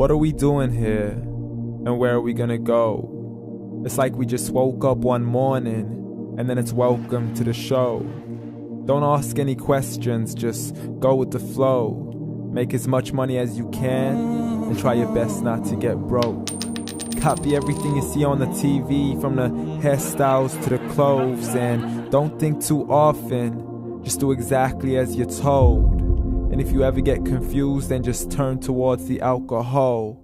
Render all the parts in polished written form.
What are we doing here? And where are we gonna go? It's like we just woke up one morning, and then it's welcome to the show. Don't ask any questions, just go with the flow. Make as much money as you can, and try your best not to get broke. Copy everything you see on the TV, from the hairstyles to the clothes, and don't think too often, just do exactly as you're told. And if you ever get confused, then just turn towards the alcohol.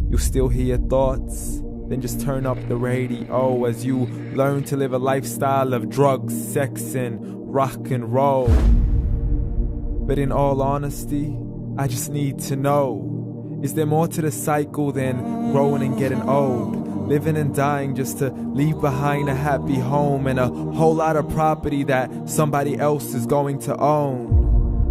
You'll still hear your thoughts, then just turn up the radio as you learn to live a lifestyle of drugs, sex, and rock and roll. But in all honesty, I just need to know, is there more to the cycle than growing and getting old? Living and dying just to leave behind a happy home and a whole lot of property that somebody else is going to own.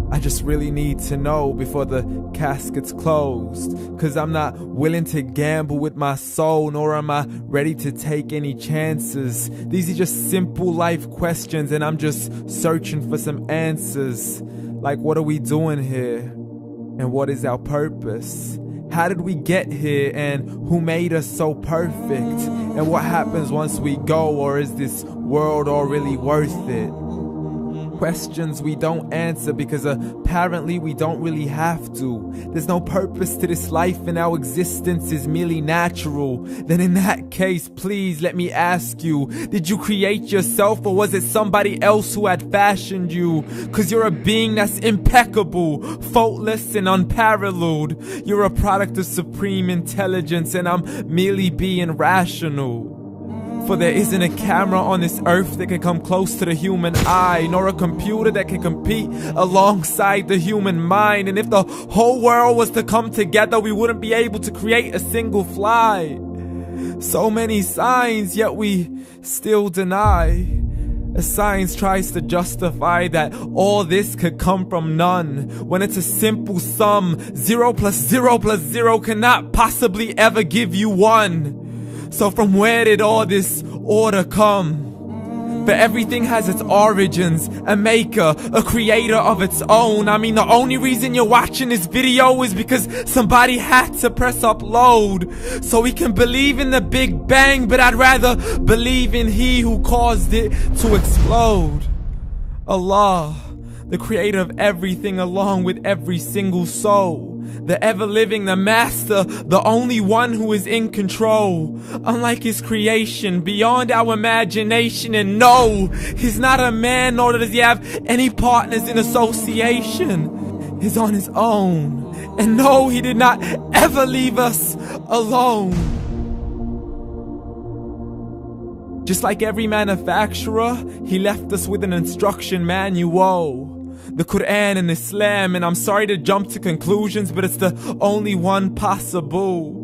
I just really need to know before the casket's closed, 'cause I'm not willing to gamble with my soul, nor am I ready to take any chances. These are just simple life questions, and I'm just searching for some answers. Like, what are we doing here? And what is our purpose? How did we get here, and who made us so perfect? And what happens once we go, or is this world all really worth it? Questions we don't answer because apparently we don't really have to. There's no purpose to this life and our existence is merely natural. Then in that case, please let me ask you, did you create yourself, or was it somebody else who had fashioned you? 'Cause you're a being that's impeccable, faultless and unparalleled. You're a product of supreme intelligence, and I'm merely being rational. For there isn't a camera on this earth that can come close to the human eye, nor a computer that can compete alongside the human mind. And if the whole world was to come together, we wouldn't be able to create a single fly. So many signs, yet we still deny. As science tries to justify that all this could come from none, when it's a simple sum. 0 plus 0 plus 0 cannot possibly ever give you 1. So from where did all this order come? For everything has its origins, a maker, a creator of its own. I mean, the only reason you're watching this video is because somebody had to press upload. So we can believe in the Big Bang, but I'd rather believe in He who caused it to explode. Allah, the creator of everything along with every single soul. The ever-living, the master, the only one who is in control. Unlike his creation, beyond our imagination. And no, he's not a man, nor does he have any partners in association. He's on his own. And no, he did not ever leave us alone. Just like every manufacturer, he left us with an instruction manual. The Quran and Islam, and I'm sorry to jump to conclusions, but it's the only one possible.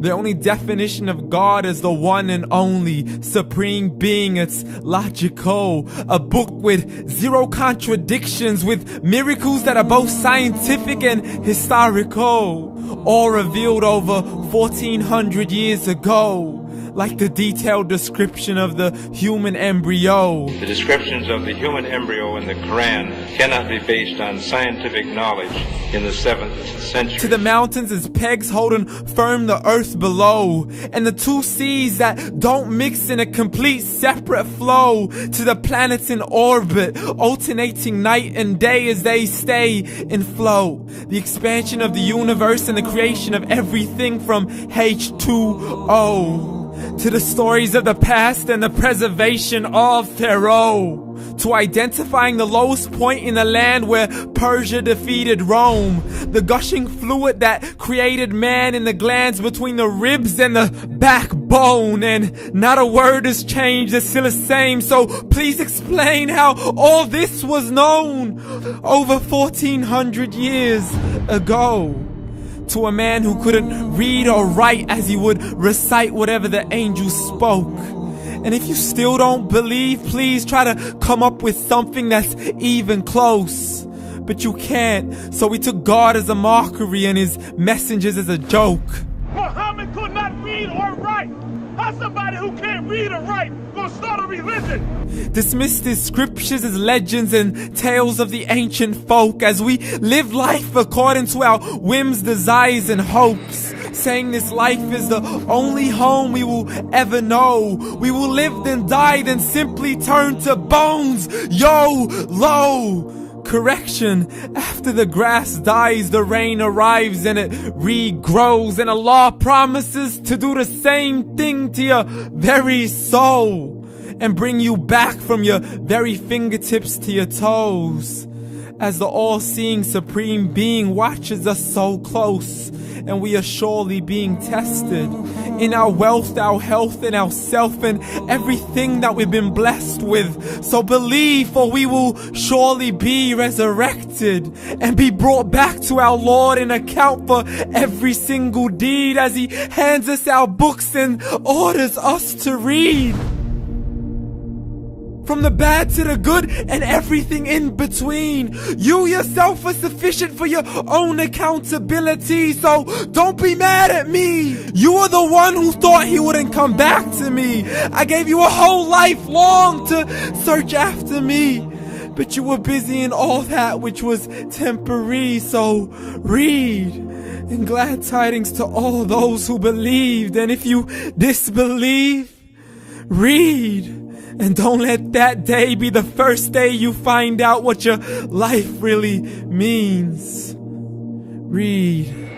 The only definition of God is the one and only supreme being. It's logical, a book with 0 contradictions, with miracles that are both scientific and historical, all revealed over 1400 years ago. Like the detailed description of the human embryo. The descriptions of the human embryo in the Quran cannot be based on scientific knowledge in the 7th century. To the mountains as pegs holding firm the earth below, and the 2 seas that don't mix in a complete separate flow. To the planets in orbit, alternating night and day as they stay in flow. The expansion of the universe and the creation of everything from H2O. To the stories of the past and the preservation of Pharaoh. To identifying the lowest point in the land where Persia defeated Rome. The gushing fluid that created man in the glands between the ribs and the backbone. And not a word has changed, it's still the same. So please explain how all this was known over 1400 years ago. To a man who couldn't read or write as he would recite whatever the angels spoke. And if you still don't believe, please try to come up with something that's even close. But you can't, so we took God as a mockery and his messengers as a joke. Muhammad could not read or write. How somebody who can't read or write gonna start a religion? Dismissed his scriptures as legends and tales of the ancient folk as we live life according to our whims, desires, and hopes. saying this life is the only home we will ever know. We will live then die, then simply turn to bones. YOLO! Correction, after the grass dies, the rain arrives and it regrows, and Allah promises to do the same thing to your very soul and bring you back from your very fingertips to your toes, as the all-seeing supreme being watches us so close, and we are surely being tested in our wealth, our health, and our self, and everything that we've been blessed with. So believe, for we will surely be resurrected and be brought back to our Lord and account for every single deed, as He hands us our books and orders us to read. From the bad to the good and everything in between. You yourself are sufficient for your own accountability, so don't be mad at me. You are the one who thought He wouldn't come back to me. I gave you a whole life long to search after me, but you were busy in all that which was temporary. So read, and glad tidings to all those who believed. And if you disbelieve, read. And don't let that day be the first day you find out what your life really means. Read.